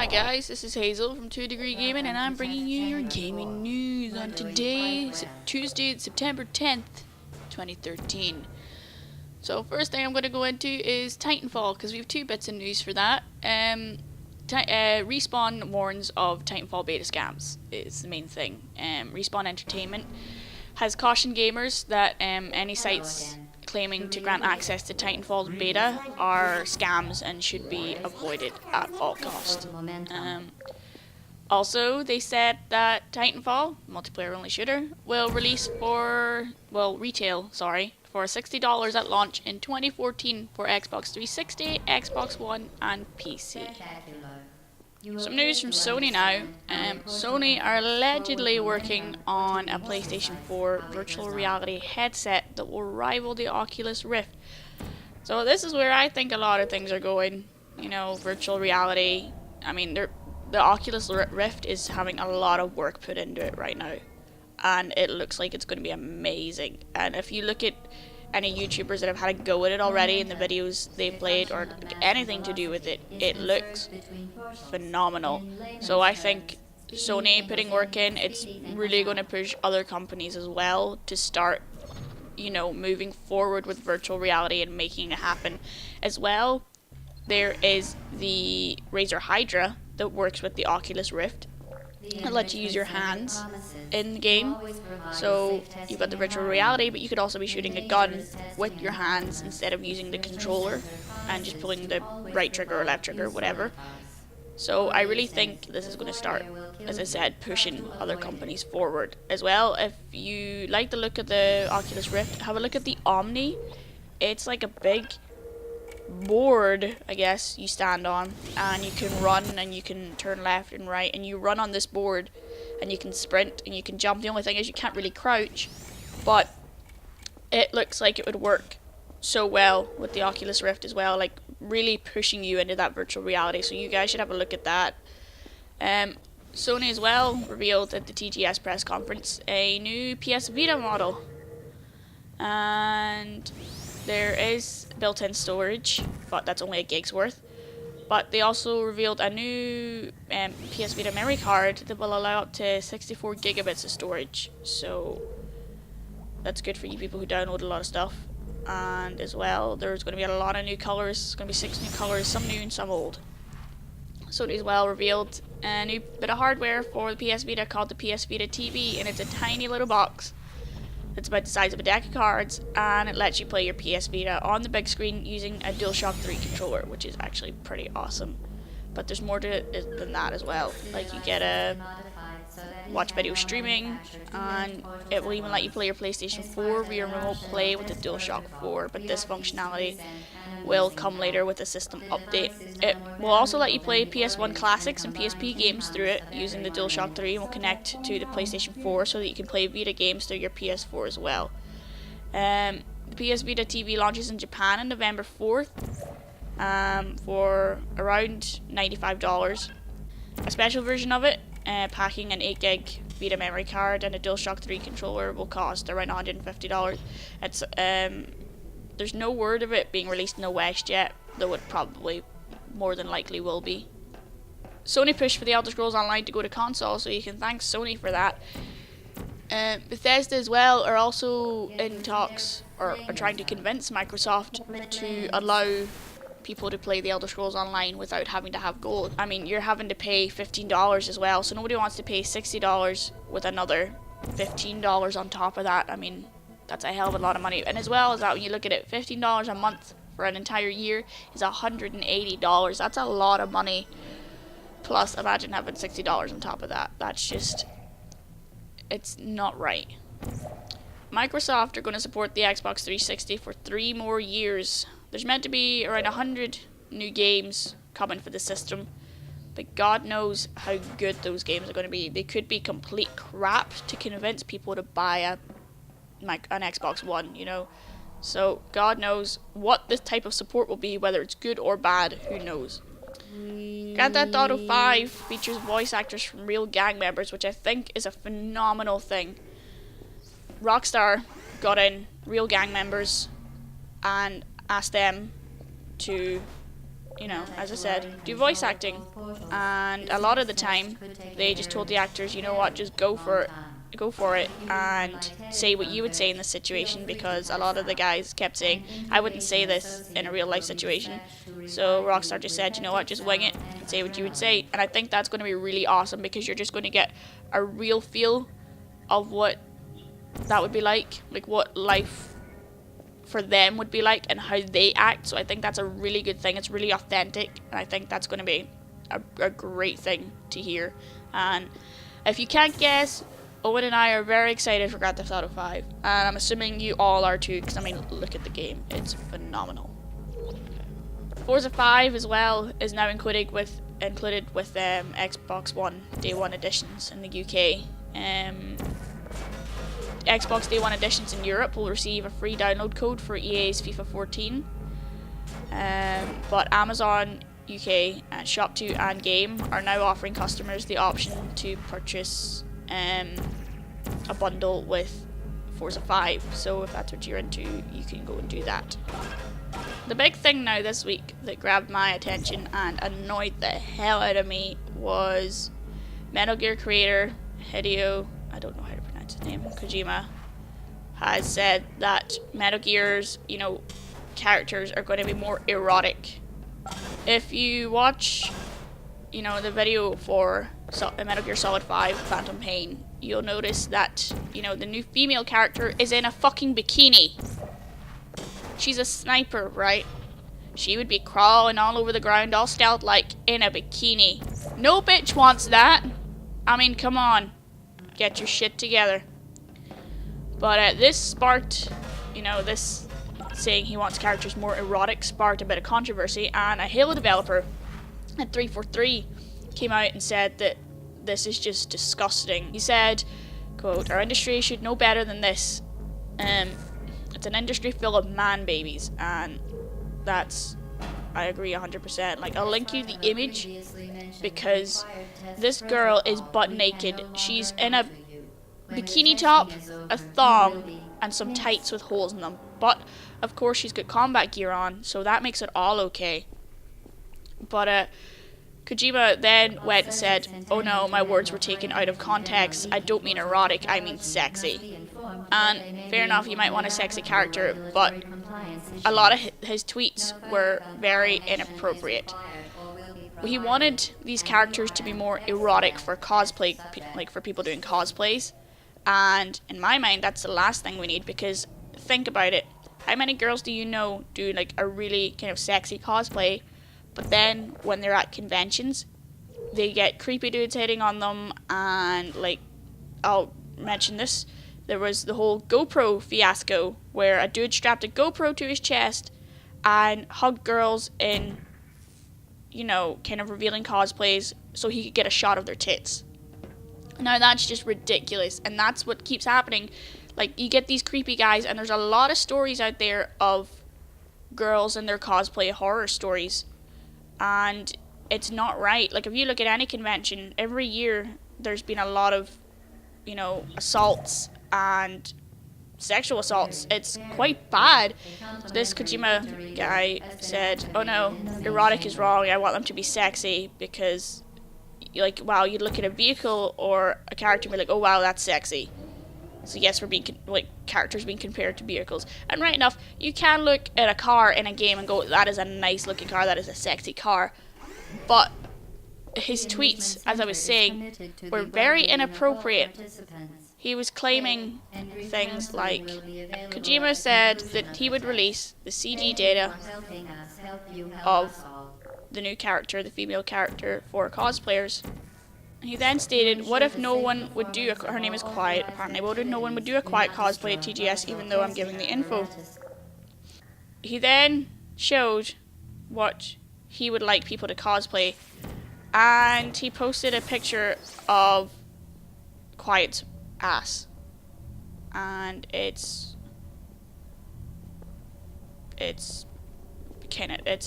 Hi guys, this is Hazel from 2 Degree Gaming and I'm bringing you your gaming news on today, Tuesday, September 10th, 2013. So first thing I'm going to go into is Titanfall, because we have two bits of news for that. Respawn warns of Titanfall beta scams is the main thing. Respawn Entertainment has cautioned gamers that any sites claiming to grant access to Titanfall's beta are scams and should be avoided at all costs. Also, they said that Titanfall, multiplayer only shooter, will release retail for $60 at launch in 2014 for Xbox 360, Xbox One and PC. Some news from Sony now. Sony are allegedly working on a PlayStation 4 virtual reality headset that will rival the Oculus Rift. So this is where I think a lot of things are going. You know, virtual reality. I mean, the Oculus Rift is having a lot of work put into it right now. And it looks like it's going to be amazing. And if you look at any YouTubers that have had a go at it already in the videos they've played or anything to do with it, it looks phenomenal. So I think Sony putting work in, it's really going to push other companies as well to start, you know, moving forward with virtual reality and making it happen as well. There is the Razer Hydra that works with the Oculus Rift. It lets you use your hands in the game, so you've got the virtual reality, but you could also be shooting a gun with your hands instead of using the controller and just pulling the right trigger or left trigger, whatever. So I really think this is going to start, as I said, pushing other companies forward as well. If you like the look of the Oculus Rift, have a look at the Omni. It's like a big board, I guess, you stand on, and you can run and you can turn left and right, and you run on this board and you can sprint and you can jump. The only thing is you can't really crouch, but it looks like it would work so well with the Oculus Rift as well, like really pushing you into that virtual reality. So you guys should have a look at that. Sony as well revealed at the TGS press conference a new PS Vita model, and there is built-in storage, but that's only a gig's worth. But they also revealed a new PS Vita memory card that will allow up to 64 gigabits of storage. So that's good for you people who download a lot of stuff. And as well, there's going to be a lot of new colours. There's going to be 6 new colours, some new and some old. Sony as well revealed a new bit of hardware for the PS Vita called the PS Vita TV, and it's a tiny little box. It's about the size of a deck of cards, and it lets you play your PS Vita on the big screen using a DualShock 3 controller, which is actually pretty awesome. But there's more to it than that as well. Like, you get a watch video streaming, and it will even let you play your PlayStation 4 via remote play with the DualShock 4, but this functionality will come later with a system update. It will also let you play PS1 classics and PSP games through it using the DualShock 3, and will connect to the PlayStation 4 so that you can play Vita games through your PS4 as well. The PS Vita TV launches in Japan on November 4th for around $95. A special version of it, packing an 8 gig Vita memory card and a DualShock 3 controller, will cost around $150. It's there's no word of it being released in the West yet, though it probably more than likely will be. Sony pushed for the Elder Scrolls Online to go to console, so you can thank Sony for that. Bethesda as well are also in talks, or are trying to convince Microsoft to allow people to play the Elder Scrolls Online without having to have gold. I mean, you're having to pay $15 as well, so nobody wants to pay $60 with another $15 on top of that. I mean, that's a hell of a lot of money. And as well as that, when you look at it, $15 a month for an entire year is $180. That's a lot of money. Plus, imagine having $60 on top of that. That's just, it's not right. Microsoft are going to support the Xbox 360 for 3 more years. There's meant to be around 100 new games coming for the system, but God knows how good those games are going to be. They could be complete crap to convince people to buy an Xbox One, you know. So God knows what this type of support will be, whether it's good or bad, who knows. Grand Theft Auto 5 features voice actors from real gang members, which I think is a phenomenal thing. Rockstar got in real gang members and asked them to you know, as I said, do voice acting. And a lot of the time, they just told the actors, you know what, just go for it and say what you would say in this situation, because a lot of the guys kept saying, I wouldn't say this in a real life situation. So Rockstar just said, you know what, just wing it and say what you would say. And I think that's going to be really awesome, because you're just going to get a real feel of what that would be like what life for them would be like and how they act. So I think that's a really good thing. It's really authentic, and I think that's going to be a great thing to hear. And if you can't guess, Owen and I are very excited for Grand Theft Auto 5, and I'm assuming you all are too, because I mean, look at the game, it's phenomenal. Forza 5 as well is now included with Xbox One Day 1 editions in the UK. Xbox Day 1 editions in Europe will receive a free download code for EA's FIFA 14. But Amazon UK and Shop2 and Game are now offering customers the option to purchase a bundle with Forza 5. So if that's what you're into, you can go and do that. The big thing now this week that grabbed my attention and annoyed the hell out of me was Metal Gear creator Hideo, I don't know how to pronounce his name, Kojima, has said that Metal Gear's, you know, characters are going to be more erotic. If you watch, you know, the video for Metal Gear Solid 5 Phantom Pain, you'll notice that, you know, the new female character is in a fucking bikini. She's a sniper, right? She would be crawling all over the ground, all stealth-like, in a bikini. No bitch wants that. I mean, come on. Get your shit together. But this sparked, you know, this saying he wants characters more erotic sparked a bit of controversy, and a Halo developer at 343 came out and said that this is just disgusting. He said, quote, "Our industry should know better than this. It's an industry full of man babies," and I agree 100%. Like, I'll link you the image, because this girl is butt naked. She's in a bikini top, a thong, and some tights with holes in them. But, of course, she's got combat gear on, so that makes it all okay. But, Kojima then went and said, "Oh no, my words were taken out of context. I don't mean erotic, I mean sexy." And fair enough, you might want a sexy character, but a lot of his tweets were very inappropriate. He wanted these characters to be more erotic for cosplay, like for people doing cosplays. And in my mind, that's the last thing we need, because think about it. How many girls do you know do like a really kind of sexy cosplay, but then when they're at conventions, they get creepy dudes hitting on them, and like, I'll mention this, there was the whole GoPro fiasco where a dude strapped a GoPro to his chest and hugged girls in, you know, kind of revealing cosplays so he could get a shot of their tits. Now that's just ridiculous, and that's what keeps happening. Like, you get these creepy guys, and there's a lot of stories out there of girls and their cosplay horror stories, and it's not right. Like, if you look at any convention, every year there's been a lot of, you know, assaults and sexual assaults. It's quite bad. This Kojima guy said, "Oh no, erotic is wrong. I want them to be sexy," because, like, wow, you'd look at a vehicle or a character and be like, "Oh wow, that's sexy." So yes, we're being characters being compared to vehicles, and right enough, you can look at a car in a game and go, "That is a nice looking car. That is a sexy car," but his tweets, as I was saying, were very inappropriate. He was claiming things like, Kojima said that he would release the CG data of the new character, the female character, for cosplayers. He then stated, "What if no one would do her name is Quiet, apparently. What if no one would do a Quiet cosplay at TGS, even though I'm giving the info?" He then showed what he would like people to cosplay, and he posted a picture of Quiet's ass, and it's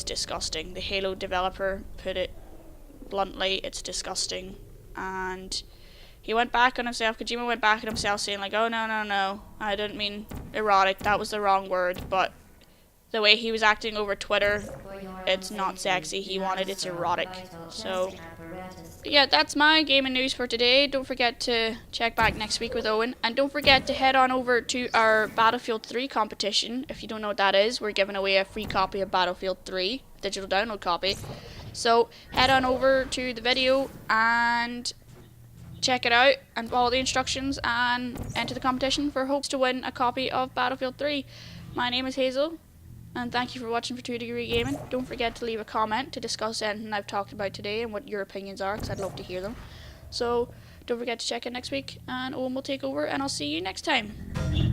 disgusting. The Halo developer put it bluntly, it's disgusting. And he went back on himself, Kojima went back on himself, saying like, "Oh no, I didn't mean erotic, that was the wrong word," but the way he was acting over Twitter, it's not sexy. He wanted it's erotic. So yeah, that's my gaming news for today. Don't forget to check back next week with Owen, and don't forget to head on over to our Battlefield 3 competition. If you don't know what that is, we're giving away a free copy of Battlefield 3, digital download copy. So head on over to the video and check it out and follow the instructions and enter the competition for hopes to win a copy of Battlefield 3. My name is Hazel, and thank you for watching for 2 Degree Gaming. Don't forget to leave a comment to discuss anything I've talked about today and what your opinions are, because I'd love to hear them. So don't forget to check in next week, and Owen will take over, and I'll see you next time.